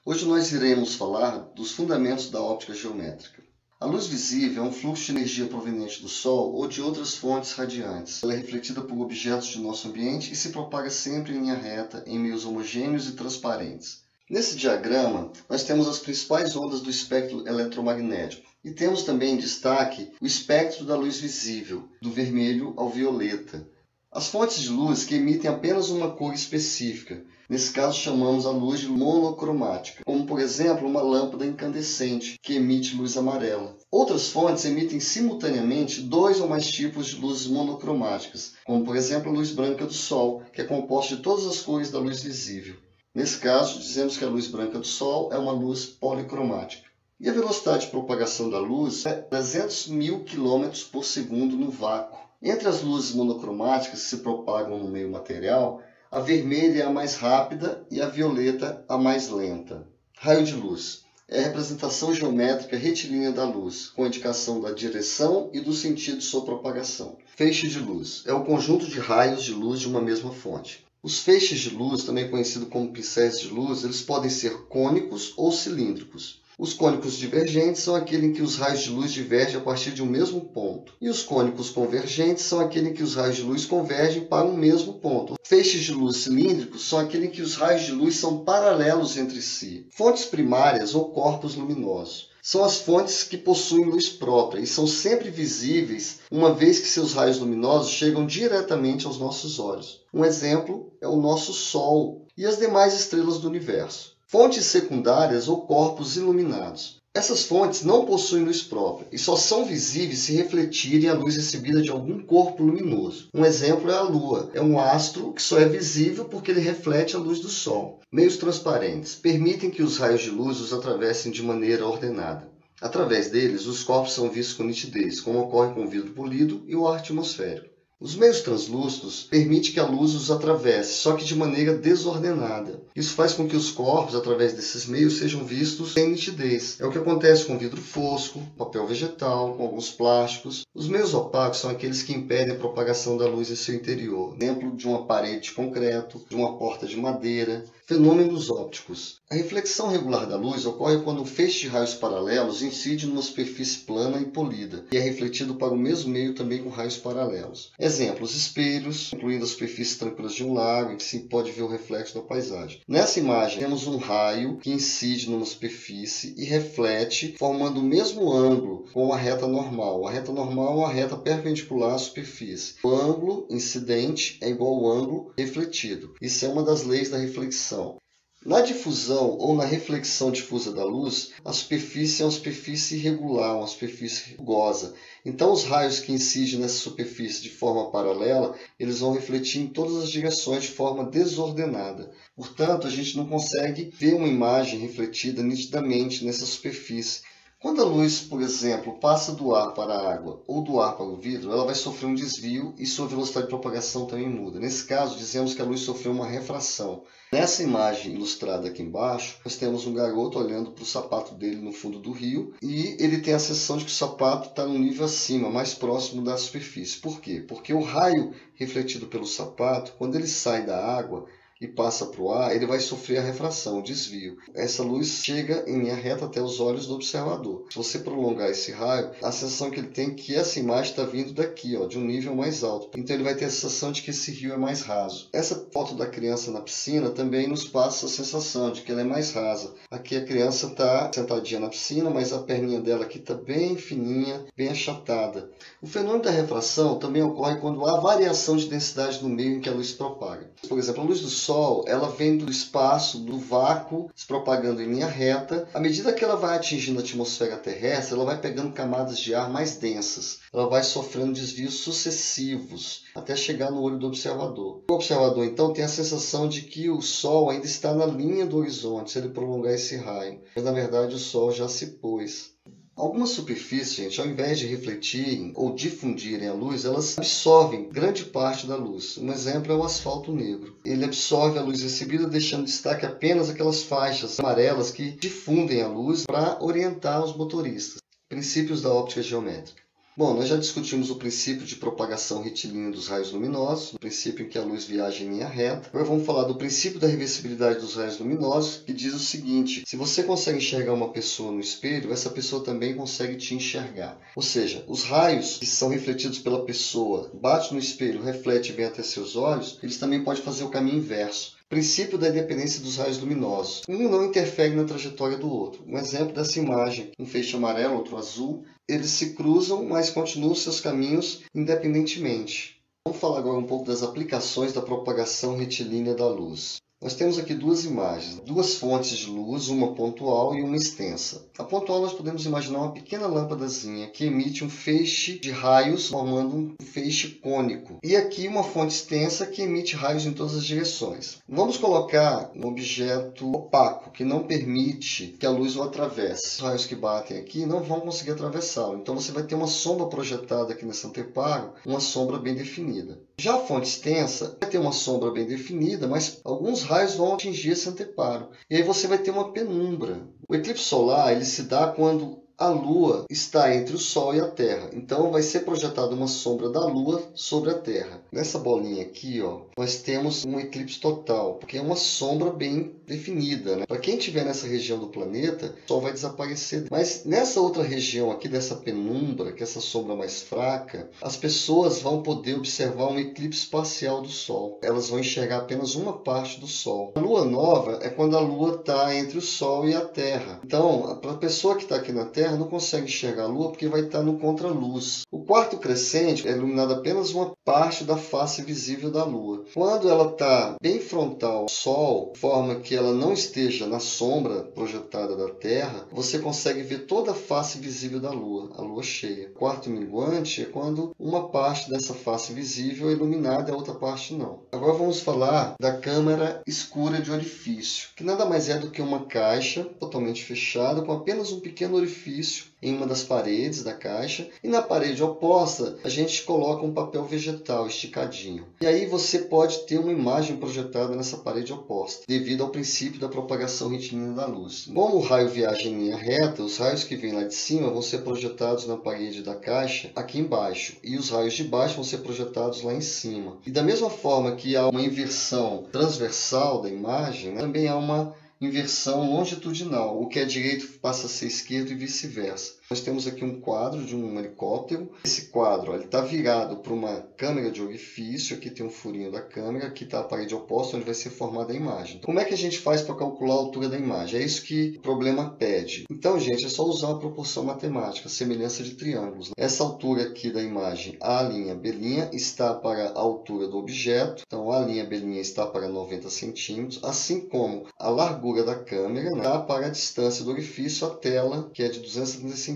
Hoje nós iremos falar dos fundamentos da óptica geométrica. A luz visível é um fluxo de energia proveniente do Sol ou de outras fontes radiantes. Ela é refletida por objetos de nosso ambiente e se propaga sempre em linha reta, em meios homogêneos e transparentes. Nesse diagrama, nós temos as principais ondas do espectro eletromagnético e temos também em destaque o espectro da luz visível, do vermelho ao violeta. As fontes de luz que emitem apenas uma cor específica, nesse caso chamamos a luz de monocromática, como por exemplo uma lâmpada incandescente, que emite luz amarela. Outras fontes emitem simultaneamente dois ou mais tipos de luzes monocromáticas, como por exemplo a luz branca do Sol, que é composta de todas as cores da luz visível. Nesse caso, dizemos que a luz branca do Sol é uma luz policromática. E a velocidade de propagação da luz é 300.000 km por segundo no vácuo. Entre as luzes monocromáticas que se propagam no meio material, a vermelha é a mais rápida e a violeta a mais lenta. Raio de luz é a representação geométrica retilínea da luz, com indicação da direção e do sentido de sua propagação. Feixe de luz é o conjunto de raios de luz de uma mesma fonte. Os feixes de luz, também conhecidos como pincéis de luz, eles podem ser cônicos ou cilíndricos. Os cônicos divergentes são aqueles em que os raios de luz divergem a partir de um mesmo ponto. E os cônicos convergentes são aqueles em que os raios de luz convergem para um mesmo ponto. Feixes de luz cilíndricos são aqueles em que os raios de luz são paralelos entre si. Fontes primárias ou corpos luminosos são as fontes que possuem luz própria e são sempre visíveis, uma vez que seus raios luminosos chegam diretamente aos nossos olhos. Um exemplo é o nosso Sol e as demais estrelas do universo. Fontes secundárias ou corpos iluminados. Essas fontes não possuem luz própria e só são visíveis se refletirem a luz recebida de algum corpo luminoso. Um exemplo é a Lua. É um astro que só é visível porque ele reflete a luz do Sol. Meios transparentes permitem que os raios de luz os atravessem de maneira ordenada. Através deles, os corpos são vistos com nitidez, como ocorre com o vidro polido e o ar atmosférico. Os meios translúcidos permitem que a luz os atravesse, só que de maneira desordenada. Isso faz com que os corpos, através desses meios, sejam vistos sem nitidez. É o que acontece com vidro fosco, papel vegetal, com alguns plásticos. Os meios opacos são aqueles que impedem a propagação da luz em seu interior. Exemplo de uma parede de concreto, de uma porta de madeira. Fenômenos ópticos. A reflexão regular da luz ocorre quando um feixe de raios paralelos incide numa superfície plana e polida, e é refletido para o mesmo meio também com raios paralelos. Exemplos: espelhos, incluindo as superfícies tranquilas de um lago, em que se pode ver o reflexo da paisagem. Nessa imagem, temos um raio que incide numa superfície e reflete, formando o mesmo ângulo com a reta normal. A reta normal é uma reta perpendicular à superfície. O ângulo incidente é igual ao ângulo refletido. Isso é uma das leis da reflexão. Na difusão ou na reflexão difusa da luz, a superfície é uma superfície irregular, uma superfície rugosa. Então, os raios que incidem nessa superfície de forma paralela, eles vão refletir em todas as direções de forma desordenada. Portanto, a gente não consegue ver uma imagem refletida nitidamente nessa superfície. Quando a luz, por exemplo, passa do ar para a água ou do ar para o vidro, ela vai sofrer um desvio e sua velocidade de propagação também muda. Nesse caso, dizemos que a luz sofreu uma refração. Nessa imagem ilustrada aqui embaixo, nós temos um garoto olhando para o sapato dele no fundo do rio e ele tem a sensação de que o sapato está no nível acima, mais próximo da superfície. Por quê? Porque o raio refletido pelo sapato, quando ele sai da água e passa para o ar, ele vai sofrer a refração, o desvio. Essa luz chega em linha reta até os olhos do observador. Se você prolongar esse raio, a sensação que ele tem é que essa imagem está vindo daqui, de um nível mais alto. Então ele vai ter a sensação de que esse rio é mais raso. Essa foto da criança na piscina também nos passa a sensação de que ela é mais rasa. Aqui a criança está sentadinha na piscina, mas a perninha dela aqui está bem fininha, bem achatada. O fenômeno da refração também ocorre quando há variação de densidade no meio em que a luz se propaga. Por exemplo, a luz do Sol, ela vem do espaço, do vácuo, se propagando em linha reta. À medida que ela vai atingindo a atmosfera terrestre, ela vai pegando camadas de ar mais densas. Ela vai sofrendo desvios sucessivos, até chegar no olho do observador. O observador, então, tem a sensação de que o Sol ainda está na linha do horizonte, se ele prolongar esse raio. Mas, na verdade, o Sol já se pôs. Algumas superfícies, gente, ao invés de refletirem ou difundirem a luz, elas absorvem grande parte da luz. Um exemplo é o asfalto negro. Ele absorve a luz recebida, deixando em destaque apenas aquelas faixas amarelas que difundem a luz para orientar os motoristas. Princípios da óptica geométrica. Bom, nós já discutimos o princípio de propagação retilínea dos raios luminosos, o princípio em que a luz viaja em linha reta. Agora vamos falar do princípio da reversibilidade dos raios luminosos, que diz o seguinte: se você consegue enxergar uma pessoa no espelho, essa pessoa também consegue te enxergar. Ou seja, os raios que são refletidos pela pessoa, bate no espelho, reflete e vem até seus olhos, eles também podem fazer o caminho inverso. Princípio da independência dos raios luminosos. Um não interfere na trajetória do outro. Um exemplo dessa imagem, um feixe amarelo, outro azul, eles se cruzam, mas continuam seus caminhos independentemente. Vamos falar agora um pouco das aplicações da propagação retilínea da luz. Nós temos aqui duas imagens, duas fontes de luz, uma pontual e uma extensa. A pontual nós podemos imaginar uma pequena lâmpadazinha que emite um feixe de raios formando um feixe cônico. E aqui uma fonte extensa que emite raios em todas as direções. Vamos colocar um objeto opaco que não permite que a luz o atravesse. Os raios que batem aqui não vão conseguir atravessá-lo. Então você vai ter uma sombra projetada aqui nesse anteparo, uma sombra bem definida. Já a fonte extensa vai ter uma sombra bem definida, mas alguns raios vão atingir esse anteparo. E aí você vai ter uma penumbra. O eclipse solar ele se dá quando a Lua está entre o Sol e a Terra. Então vai ser projetada uma sombra da Lua sobre a Terra. Nessa bolinha aqui, ó, nós temos um eclipse total, porque é uma sombra bem definida, né? Para quem estiver nessa região do planeta, o Sol vai desaparecer. Mas nessa outra região aqui, dessa penumbra, que é essa sombra mais fraca, as pessoas vão poder observar um eclipse parcial do Sol. Elas vão enxergar apenas uma parte do Sol. A Lua nova é quando a Lua está entre o Sol e a Terra. Então, para a pessoa que está aqui na Terra, não consegue enxergar a Lua porque vai estar no contraluz. O quarto crescente é iluminado apenas uma parte da face visível da Lua. Quando ela está bem frontal ao Sol, de forma que ela não esteja na sombra projetada da Terra, você consegue ver toda a face visível da Lua, a Lua cheia. O quarto minguante é quando uma parte dessa face visível é iluminada e a outra parte não. Agora vamos falar da câmara escura de orifício, que nada mais é do que uma caixa totalmente fechada com apenas um pequeno orifício em uma das paredes da caixa, e na parede oposta a gente coloca um papel vegetal esticadinho. E aí você pode ter uma imagem projetada nessa parede oposta, devido ao princípio da propagação retilínea da luz. Como o raio viaja em linha reta, os raios que vêm lá de cima vão ser projetados na parede da caixa aqui embaixo, e os raios de baixo vão ser projetados lá em cima. E da mesma forma que há uma inversão transversal da imagem, né, também há uma inversão longitudinal. O que é direito passa a ser esquerdo e vice-versa. Nós temos aqui um quadro de um helicóptero. Esse quadro está virado para uma câmera de orifício. Aqui tem um furinho da câmera. Aqui está a parede oposta onde vai ser formada a imagem. Então, como é que a gente faz para calcular a altura da imagem? É isso que o problema pede. Então, gente, é só usar uma proporção matemática, semelhança de triângulos. Essa altura aqui da imagem, A', B', está para a altura do objeto. Então, A', B' está para 90 centímetros, assim como a largura da câmera, né, está para a distância do orifício à tela, que é de 270 centímetros.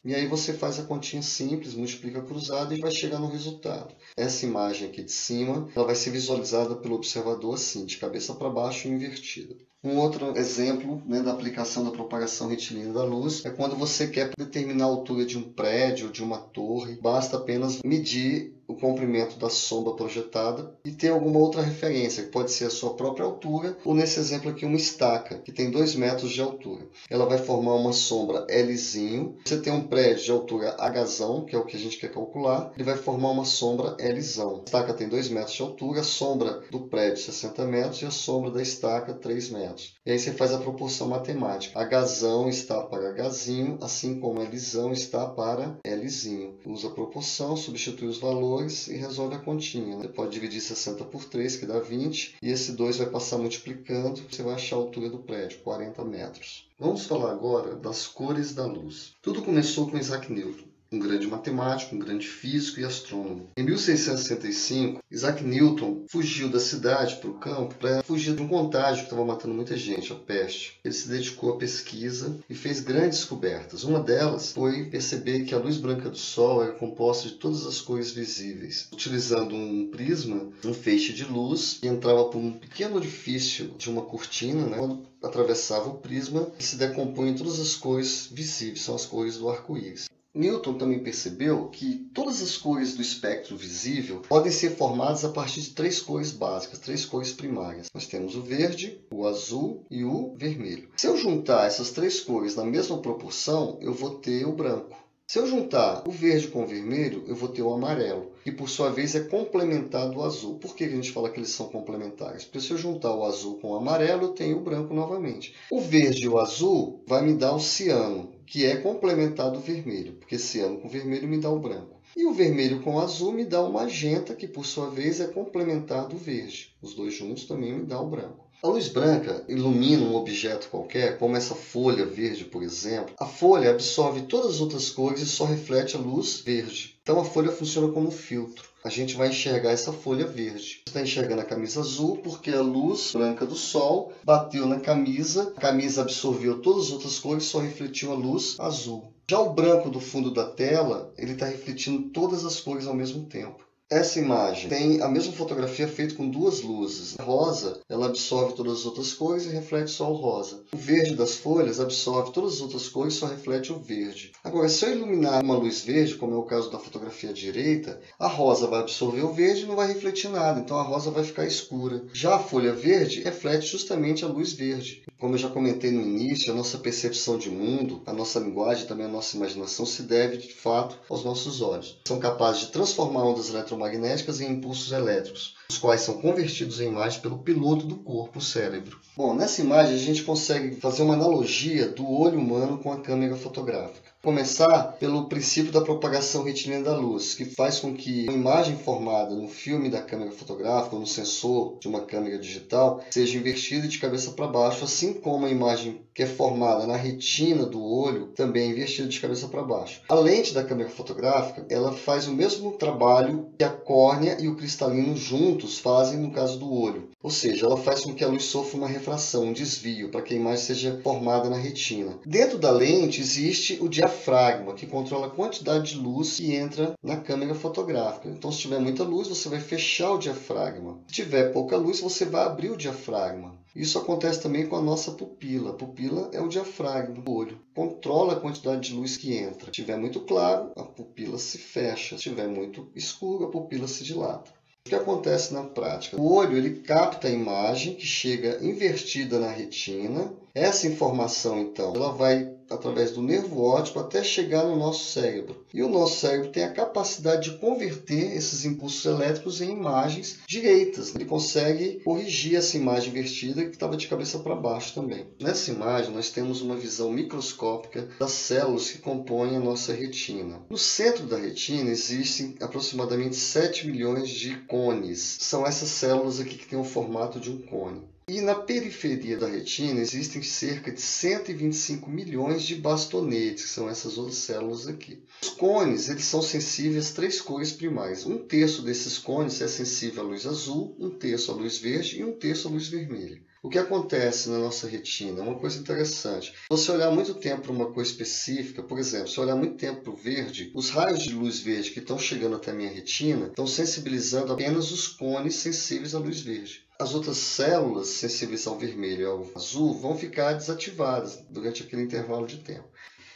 E aí você faz a continha simples, multiplica cruzado e vai chegar no resultado. Essa imagem aqui de cima, ela vai ser visualizada pelo observador assim, de cabeça para baixo e invertida. Um outro exemplo, né, da aplicação da propagação retilínea da luz é quando você quer determinar a altura de um prédio, de uma torre, basta apenas medir o comprimento da sombra projetada e ter alguma outra referência, que pode ser a sua própria altura, ou nesse exemplo aqui uma estaca, que tem 2 metros de altura. Ela vai formar uma sombra Lzinho. Você tem um prédio de altura Hzão, que é o que a gente quer calcular, ele vai formar uma sombra Lzão. A estaca tem 2 metros de altura, a sombra do prédio 60 metros e a sombra da estaca 3 metros. E aí você faz a proporção matemática. Hzão está para Hzinho, assim como Lzão está para Lzinho. Usa a proporção, substitui os valores e resolve a continha. Você pode dividir 60 por 3, que dá 20, e esse 2 vai passar multiplicando, você vai achar a altura do prédio, 40 metros. Vamos falar agora das cores da luz. Tudo começou com Isaac Newton, um grande matemático, um grande físico e astrônomo. Em 1665, Isaac Newton fugiu da cidade para o campo para fugir de um contágio que estava matando muita gente, a peste. Ele se dedicou à pesquisa e fez grandes descobertas. Uma delas foi perceber que a luz branca do Sol era composta de todas as cores visíveis. Utilizando um prisma, um feixe de luz, que entrava por um pequeno orifício de uma cortina, né? Quando atravessava o prisma, se decompõe em todas as cores visíveis, são as cores do arco-íris. Newton também percebeu que todas as cores do espectro visível podem ser formadas a partir de 3 cores básicas, 3 cores primárias. Nós temos o verde, o azul e o vermelho. Se eu juntar essas 3 cores na mesma proporção, eu vou ter o branco. Se eu juntar o verde com o vermelho, eu vou ter o amarelo, que por sua vez é complementar do azul. Por que a gente fala que eles são complementares? Porque se eu juntar o azul com o amarelo, eu tenho o branco novamente. O verde e o azul vai me dar o ciano, que é complementar do vermelho, porque ciano com vermelho me dá o branco. E o vermelho com o azul me dá o magenta, que por sua vez é complementar do verde. Os dois juntos também me dá o branco. A luz branca ilumina um objeto qualquer, como essa folha verde, por exemplo. A folha absorve todas as outras cores e só reflete a luz verde. Então a folha funciona como filtro. A gente vai enxergar essa folha verde. Você está enxergando a camisa azul porque a luz branca do sol bateu na camisa, a camisa absorveu todas as outras cores e só refletiu a luz azul. Já o branco do fundo da tela, ele está refletindo todas as cores ao mesmo tempo. Essa imagem tem a mesma fotografia feita com duas luzes. A rosa, ela absorve todas as outras cores e reflete só o rosa. O verde das folhas absorve todas as outras cores e só reflete o verde. Agora, se eu iluminar uma luz verde, como é o caso da fotografia à direita, a rosa vai absorver o verde e não vai refletir nada, então a rosa vai ficar escura. Já a folha verde reflete justamente a luz verde. Como eu já comentei no início, a nossa percepção de mundo, a nossa linguagem e também a nossa imaginação se deve, de fato, aos nossos olhos. São capazes de transformar ondas eletromagnéticas em impulsos elétricos, os quais são convertidos em imagem pelo piloto do corpo, o cérebro. Bom, nessa imagem a gente consegue fazer uma analogia do olho humano com a câmera fotográfica. Começar pelo princípio da propagação retilínea da luz, que faz com que a imagem formada no filme da câmera fotográfica ou no sensor de uma câmera digital seja invertida de cabeça para baixo, assim como a imagem que é formada na retina do olho também é invertida de cabeça para baixo. A lente da câmera fotográfica, ela faz o mesmo trabalho que a córnea e o cristalino juntos fazem no caso do olho. Ou seja, ela faz com que a luz sofra uma refração, um desvio, para que a imagem seja formada na retina. Dentro da lente existe o diafragma, que controla a quantidade de luz que entra na câmera fotográfica. Então, se tiver muita luz, você vai fechar o diafragma. Se tiver pouca luz, você vai abrir o diafragma. Isso acontece também com a nossa pupila. A pupila é o diafragma do olho. Controla a quantidade de luz que entra. Se tiver muito claro, a pupila se fecha. Se tiver muito escuro, a pupila se dilata. O que acontece na prática? O olho ele capta a imagem que chega invertida na retina. Essa informação, então, ela vai através do nervo óptico até chegar no nosso cérebro. E o nosso cérebro tem a capacidade de converter esses impulsos elétricos em imagens direitas. Ele consegue corrigir essa imagem invertida que estava de cabeça para baixo também. Nessa imagem, nós temos uma visão microscópica das células que compõem a nossa retina. No centro da retina existem aproximadamente 7 milhões de cones. São essas células aqui que têm o formato de um cone. E na periferia da retina existem cerca de 125 milhões de bastonetes, que são essas outras células aqui. Os cones eles são sensíveis às 3 cores primais. Um terço desses cones é sensível à luz azul, um terço à luz verde e um terço à luz vermelha. O que acontece na nossa retina é uma coisa interessante. Se você olhar muito tempo para uma coisa específica, por exemplo, se eu olhar muito tempo para o verde, os raios de luz verde que estão chegando até a minha retina estão sensibilizando apenas os cones sensíveis à luz verde. As outras células sensíveis ao vermelho e ao azul vão ficar desativadas durante aquele intervalo de tempo.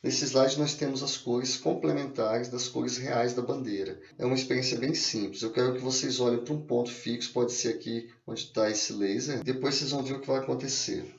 Nesse slide nós temos as cores complementares das cores reais da bandeira. É uma experiência bem simples. Eu quero que vocês olhem para um ponto fixo, pode ser aqui onde está esse laser. Depois vocês vão ver o que vai acontecer.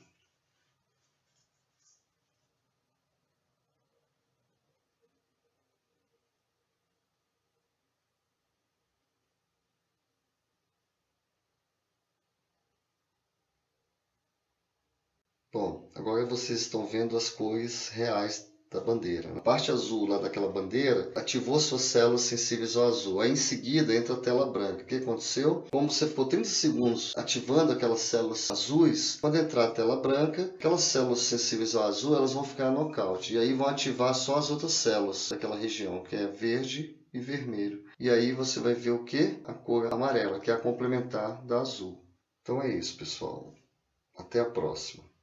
Bom, agora vocês estão vendo as cores reais da bandeira. Na parte azul lá daquela bandeira, ativou suas células sensíveis ao azul. Aí em seguida entra a tela branca. O que aconteceu? Como você ficou 30 segundos ativando aquelas células azuis, quando entrar a tela branca, aquelas células sensíveis ao azul elas vão ficar nocaute. E aí vão ativar só as outras células daquela região, que é verde e vermelho. E aí você vai ver o que? A cor amarela, que é a complementar da azul. Então é isso, pessoal. Até a próxima.